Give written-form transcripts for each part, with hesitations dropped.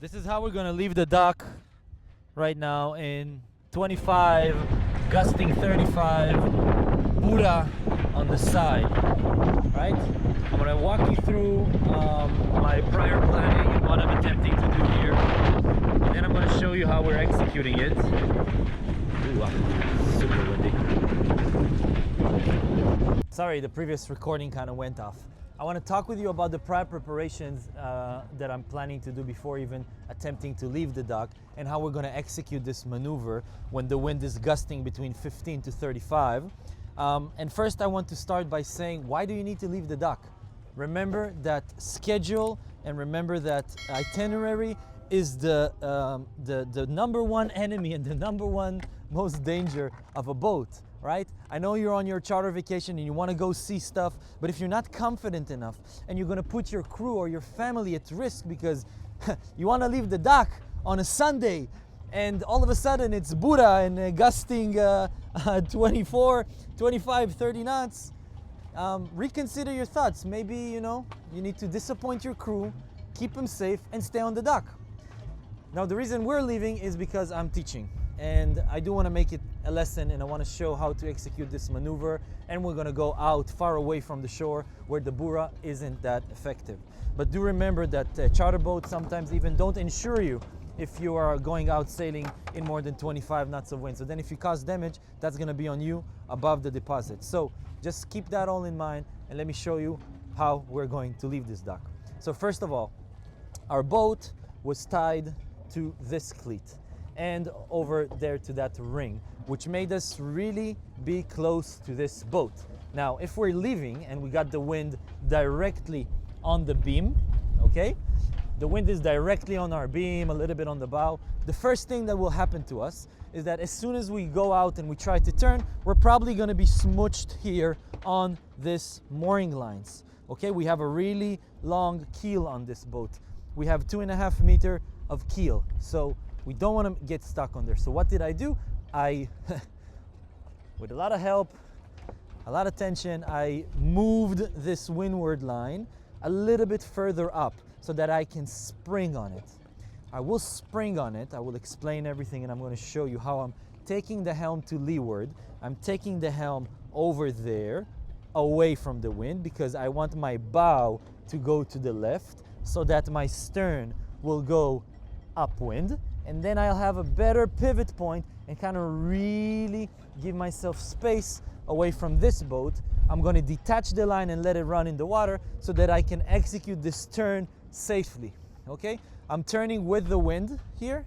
This is how we're gonna leave the dock right now in 25, gusting 35, Bura on the side, right? I'm gonna walk you through my prior planning and what I'm attempting to do here. And then I'm gonna show you how we're executing it. Ooh, super windy. Sorry, the previous recording kind of went off. I want to talk with you about the prior preparations that I'm planning to do before even attempting to leave the dock, and how we're going to execute this maneuver when the wind is gusting between 15 to 35. And first I want to start by saying, why do you need to leave the dock? Remember that schedule and remember that itinerary is the number one enemy and the number one most danger of a boat. Right? I know you're on your charter vacation and you want to go see stuff, but if you're not confident enough and you're going to put your crew or your family at risk because you want to leave the dock on a Sunday and all of a sudden it's Bura and gusting 24, 25, 30 knots, reconsider your thoughts. Maybe, you need to disappoint your crew, keep them safe, and stay on the dock. Now, the reason we're leaving is because I'm teaching. And I do want to make it a lesson, and I want to show how to execute this maneuver, and we're going to go out far away from the shore where the Bura isn't that effective. But do remember that charter boats sometimes even don't insure you if you are going out sailing in more than 25 knots of wind. So then if you cause damage, that's going to be on you above the deposit. So just keep that all in mind, and let me show you how we're going to leave this dock. So first of all, our boat was tied to this cleat and over there to that ring, which made us really be close to this boat. Now, if we're leaving and we got the wind directly on the beam, okay? The wind is directly on our beam, a little bit on the bow. The first thing that will happen to us is that as soon as we go out and we try to turn, we're probably gonna be smooched here on this mooring lines, okay? We have a really long keel on this boat. We have 2.5 meters of keel, so we don't want to get stuck on there. So what did I do? I, with a lot of help, a lot of tension, I moved this windward line a little bit further up so that I can spring on it. I will spring on it. I will explain everything, and I'm going to show you how I'm taking the helm to leeward. I'm taking the helm over there, away from the wind, because I want my bow to go to the left so that my stern will go upwind. And then I'll have a better pivot point and kind of really give myself space away from this boat. I'm going to detach the line and let it run in the water so that I can execute this turn safely, okay? I'm turning with the wind here,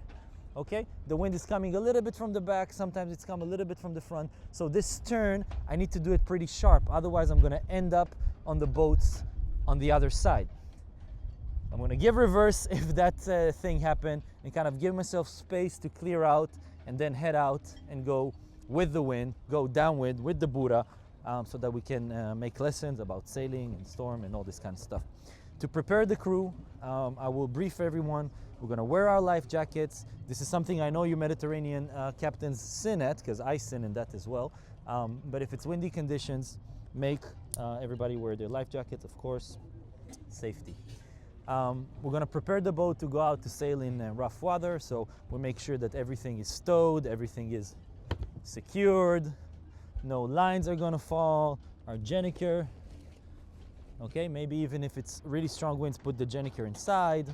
okay? The wind is coming a little bit from the back, sometimes it's come a little bit from the front. So this turn, I need to do it pretty sharp, otherwise I'm going to end up on the boats on the other side. I'm going to give reverse if that thing happened and kind of give myself space to clear out and then head out and go with the wind, go downwind with the Bura, so that we can make lessons about sailing and storm and all this kind of stuff. To prepare the crew, I will brief everyone. We're going to wear our life jackets. This is something I know you Mediterranean captains sin at, because I sin in that as well. But if it's windy conditions, make everybody wear their life jackets, of course. Safety. We're going to prepare the boat to go out to sail in rough water, so we'll make sure that everything is stowed, everything is secured, no lines are going to fall, our gennaker, okay, maybe even if it's really strong winds, put the gennaker inside.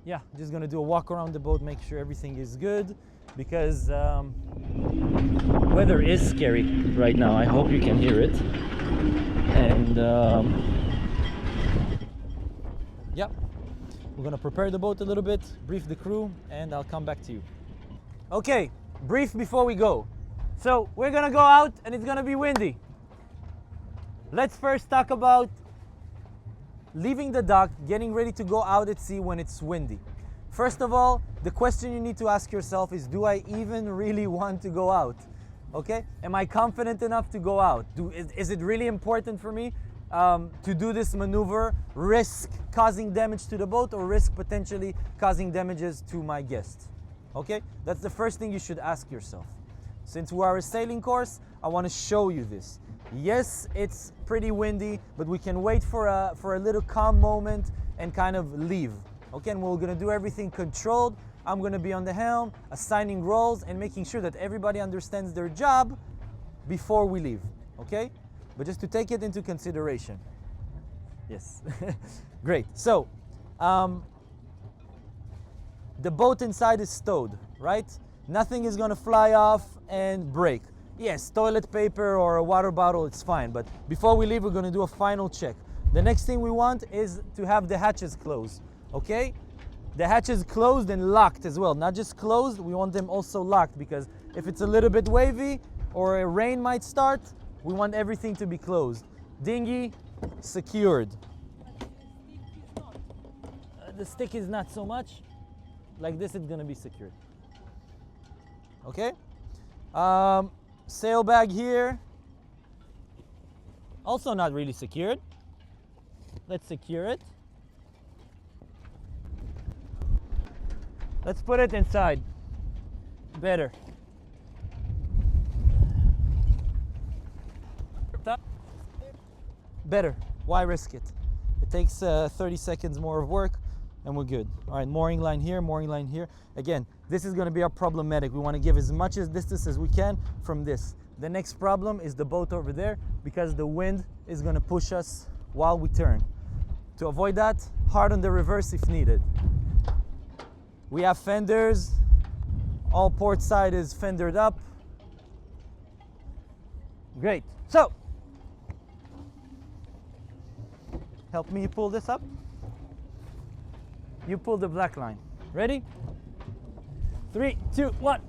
Yeah, just going to do a walk around the boat, make sure everything is good, because weather is scary right now. I hope you can hear it. And yeah, we're gonna prepare the boat a little bit, brief the crew, and I'll come back to you. Okay, brief before we go. So we're gonna go out and it's gonna be windy. Let's first talk about leaving the dock, getting ready to go out at sea when it's windy. First of all, the question you need to ask yourself is, do I even really want to go out? Okay, am I confident enough to go out? Is it really important for me to do this maneuver, risk causing damage to the boat or risk potentially causing damages to my guests? Okay, that's the first thing you should ask yourself. Since we are a sailing course, I want to show you this. Yes, it's pretty windy, but we can wait for a little calm moment and kind of leave. Okay, and we're gonna do everything controlled. I'm gonna be on the helm, assigning roles and making sure that everybody understands their job before we leave, okay? But just to take it into consideration. Yes, great. So, the boat inside is stowed, right? Nothing is gonna fly off and break. Yes, toilet paper or a water bottle, it's fine. But before we leave, we're gonna do a final check. The next thing we want is to have the hatches closed, okay? The hatches closed and locked as well. Not just closed, we want them also locked, because if it's a little bit wavy or a rain might start, we want everything to be closed. Dinghy, secured. The stick is not so much. Like this, it's gonna be secured. Okay? Sail bag here. Also not really secured. Let's secure it. Let's put it inside. Better. Better. Why risk it? It takes 30 seconds more of work and we're good. All right, mooring line here, mooring line here. Again, this is going to be our problematic. We want to give as much as distance as we can from this. The next problem is the boat over there, because the wind is going to push us while we turn. To avoid that, hard on the reverse if needed. We have fenders. All port side is fendered up. Great. So, help me pull this up. You pull the black line. Ready? 3, 2, 1.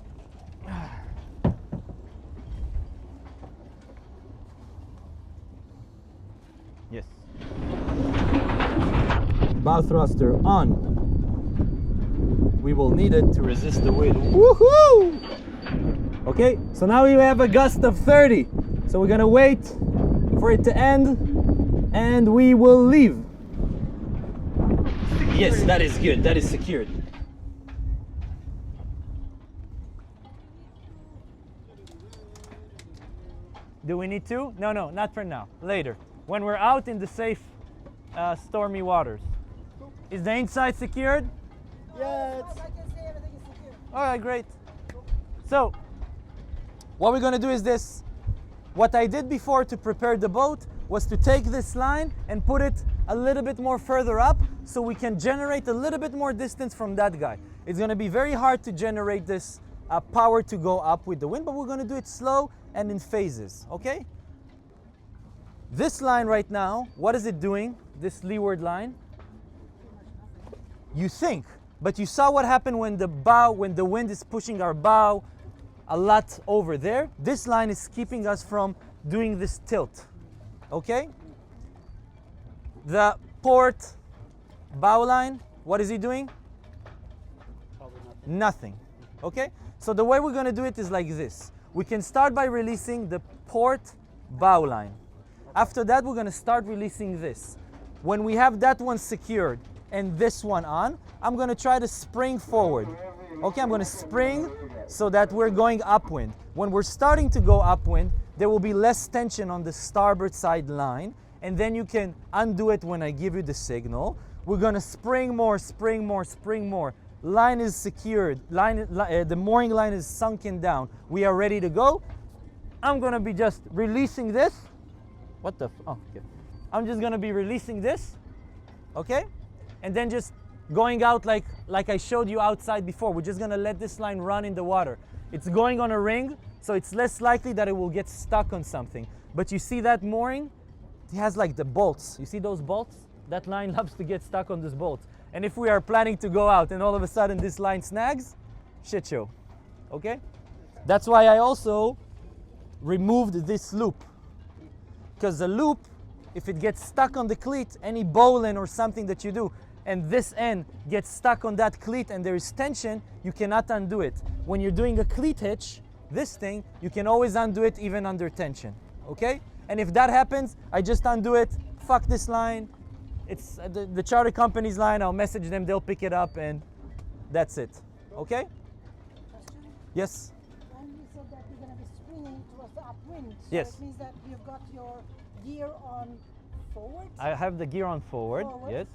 Yes. Bow thruster on. We will need it to resist the wind. Woohoo! Okay, so now we have a gust of 30. So we're gonna wait for it to end and we will leave. Yes, that is good. That is secured. Do we need to? No, not for now. Later, when we're out in the safe, stormy waters. Is the inside secured? Yes. I can see everything is secure. All right, great. So, what we're gonna do is this. What I did before to prepare the boat was to take this line and put it a little bit more further up so we can generate a little bit more distance from that guy. It's gonna be very hard to generate this power to go up with the wind, but we're gonna do it slow and in phases, okay? This line right now, what is it doing? This leeward line? You think, but you saw what happened when the wind is pushing our bow a lot over there. This line is keeping us from doing this tilt, okay? The port bow line, what is he doing? Probably Nothing, okay? So the way we're gonna do it is like this. We can start by releasing the port bow line. After that, we're gonna start releasing this. When we have that one secured and this one on, I'm gonna try to spring forward. Okay, I'm gonna spring so that we're going upwind. When we're starting to go upwind, there will be less tension on the starboard side line, and then you can undo it when I give you the signal. We're gonna spring more, spring more, spring more. Line is secured, the mooring line is sunken down. We are ready to go. I'm gonna be just releasing this. What the, oh, okay. I'm just gonna be releasing this, okay? And then just going out like I showed you outside before. We're just gonna let this line run in the water. It's going on a ring, so it's less likely that it will get stuck on something. But you see that mooring? It has like the bolts. You see those bolts? That line loves to get stuck on this bolt. And if we are planning to go out and all of a sudden this line snags, shit show, okay? That's why I also removed this loop. Because the loop, if it gets stuck on the cleat, any bowline or something that you do, and this end gets stuck on that cleat and there is tension, you cannot undo it. When you're doing a cleat hitch, this thing, you can always undo it even under tension, okay? And if that happens, I just undo it, fuck this line. It's the charter company's line, I'll message them, they'll pick it up, and that's it, okay? Question? Yes? When you said that you're going to be springing towards the upwind, so Yes. it means that you've got your gear on forward? I have the gear on forward, yes.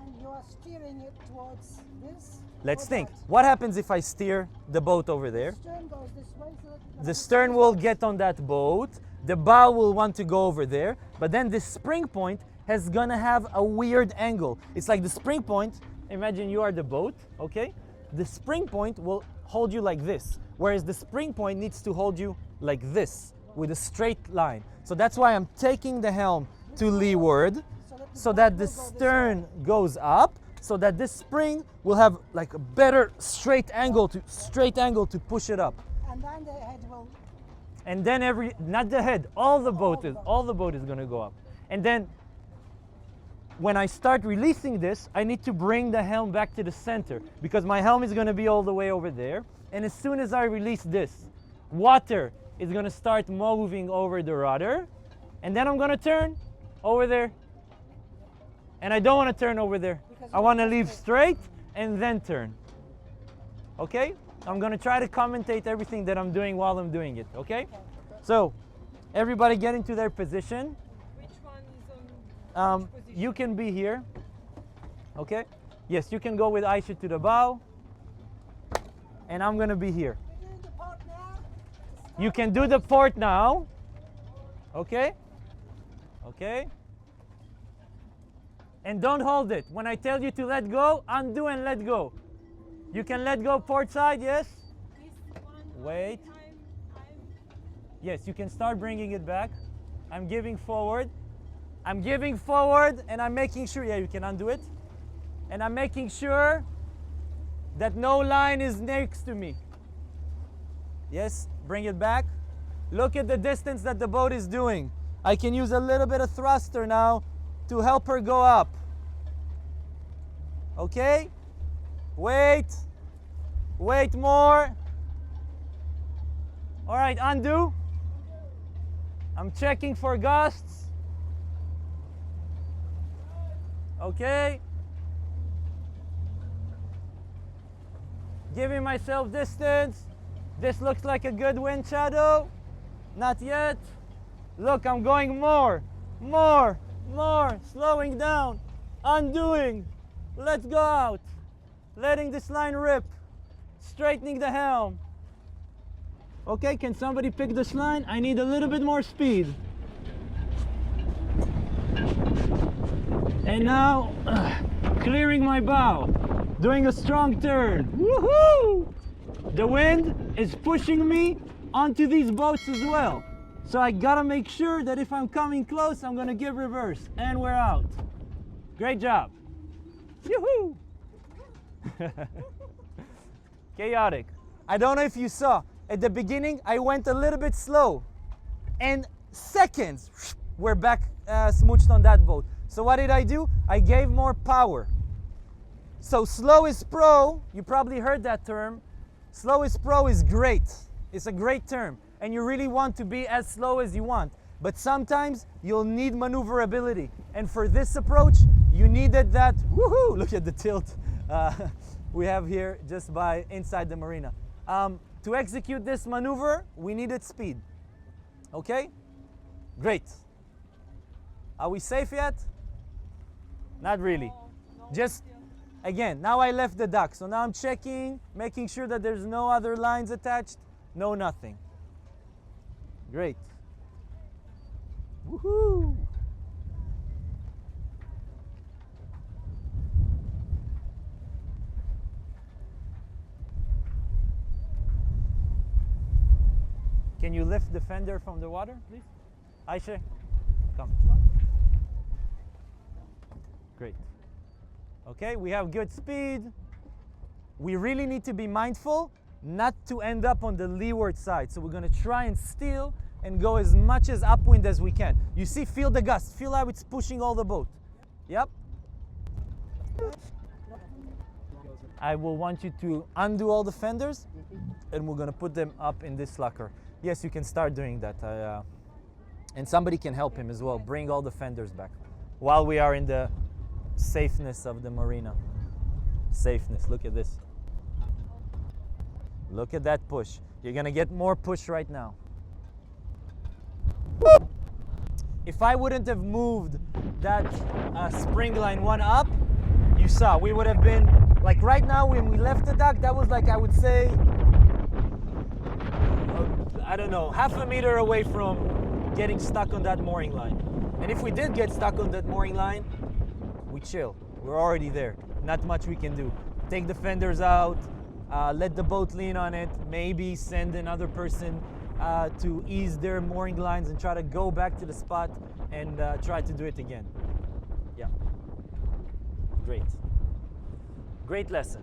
And you are steering it towards this. Let's or think. that. What happens if I steer the boat over there? Stern goes this way. So that The stern will get on that boat, the bow will want to go over there, but then the spring point has gonna have a weird angle. It's like the spring point, imagine you are the boat, okay? The spring point will hold you like this, whereas the spring point needs to hold you like this, with a straight line. So that's why I'm taking the helm to leeward, so that the stern goes up, so that this spring will have like a better straight angle to push it up. And then the head will. And then not the head, all the boat is going to go up. And then when I start releasing this, I need to bring the helm back to the center, because my helm is going to be all the way over there. And as soon as I release this, water is going to start moving over the rudder, and then I'm going to turn over there. And I don't want to turn over there. I want to leave straight and then turn. Okay? I'm going to try to commentate everything that I'm doing while I'm doing it. Okay? So, everybody get into their position. Which one is on which position? You can be here. Okay? Yes, you can go with Aisha to the bow. And I'm going to be here. We're doing the part now. You can do the port now. Okay? Okay? And don't hold it. When I tell you to let go, undo and let go. You can let go port side, yes? This one. Wait. I'm Yes, you can start bringing it back. I'm giving forward. I'm giving forward and I'm making sure, yeah, you can undo it. And I'm making sure that no line is next to me. Yes, bring it back. Look at the distance that the boat is doing. I can use a little bit of thruster now to help her go up. Okay? Wait. Wait more. All right, undo. I'm checking for gusts. Okay. Giving myself distance. This looks like a good wind shadow. Not yet. Look, I'm going more. Slowing down. Undoing. Let's go out. Letting this line rip. Straightening the helm. Okay, can somebody pick this line? I need a little bit more speed. And now, clearing my bow. Doing a strong turn. Woohoo! The wind is pushing me onto these boats as well. So I gotta make sure that if I'm coming close, I'm gonna give reverse. And we're out. Great job. Yoo-hoo! Chaotic. I don't know if you saw, at the beginning I went a little bit slow. And seconds, we're back smooched on that boat. So what did I do? I gave more power. So slow is pro, you probably heard that term. Slow is pro is great. It's a great term. And you really want to be as slow as you want. But sometimes you'll need maneuverability. And for this approach, you needed that, woohoo, look at the tilt we have here just by inside the marina. To execute this maneuver, we needed speed. Okay? Great. Are we safe yet? Not really. Just, again, now I left the dock. So now I'm checking, making sure that there's no other lines attached. No, nothing. Great. Woohoo! Can you lift the fender from the water, please? Aisha, come. Great. Okay, we have good speed. We really need to be mindful not to end up on the leeward side. So we're going to try and steal and go as much as upwind as we can. You see, feel the gust. Feel how it's pushing all the boat. Yep. I will want you to undo all the fenders and we're going to put them up in this locker. Yes, you can start doing that. And somebody can help him as well. Bring all the fenders back while we are in the safeness of the marina. Safeness, look at this. Look at that push. You're gonna get more push right now. If I wouldn't have moved that spring line one up, saw. We would have been, like right now when we left the dock, that was like, I would say, I don't know, half a meter away from getting stuck on that mooring line. And if we did get stuck on that mooring line, we chill. We're already there. Not much we can do. Take the fenders out, let the boat lean on it, maybe send another person to ease their mooring lines and try to go back to the spot and try to do it again. Yeah. Great. Great lesson.